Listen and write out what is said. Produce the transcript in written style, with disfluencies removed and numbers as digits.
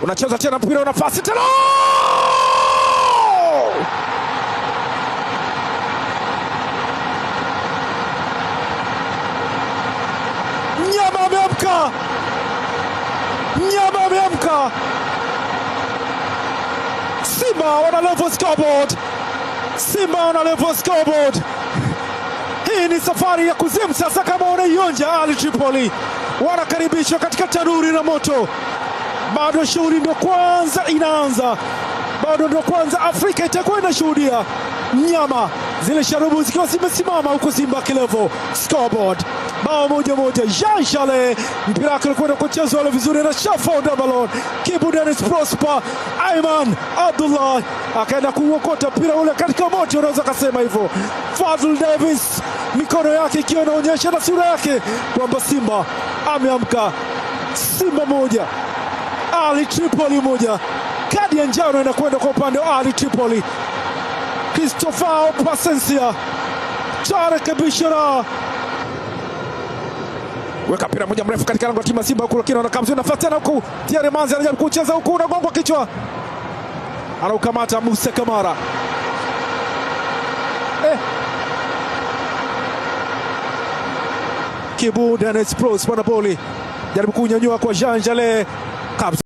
Unacheza tena mpira una nafasi tena. Nyama ameamka. Nyama ameamka. Simba wana level scoreboard. Simba wana level scoreboard. Hii ni safari ya kuzimu sasa, kama unaionja. Ali Tripoli wanakaribishwa katika tanuri na moto. Bado shughuli ndio kwanza inaanza, bado ndio kwanza Afrika itakuwa inashuhudia nyama zile sharubu zikiwa zimesimama huko Simba kilevo scoreboard. Bao moja. Jean Charles mpira wake ulikwenda kuchezwa wale vizuri na Shafo Dabalon. Kibu Dennis Prosper, Ayman Abdullah akaenda kuokota mpira ule katika moto, unaweza kusema hivyo. Fadul Davis mikono yake ikiwa inaonyesha na sura yake kwamba Simba ameamka. Simba moja, Ali Tripoli moja. Kadi ya njano inakwenda kwa upande wa Ali Tripoli. Christopher Pasensia, Tarek Bishara weka mpira moja mrefu katika lango la timu ya Simba huko, lakini anakamzia nafasi tena huko. Thierry Manzi anajaribu kucheza huko, unagongwa kichwa, anaukamata Musa Kamara. Kibu Dennis Prosper na boli jaribu kunyanyua kwa Jean Charles.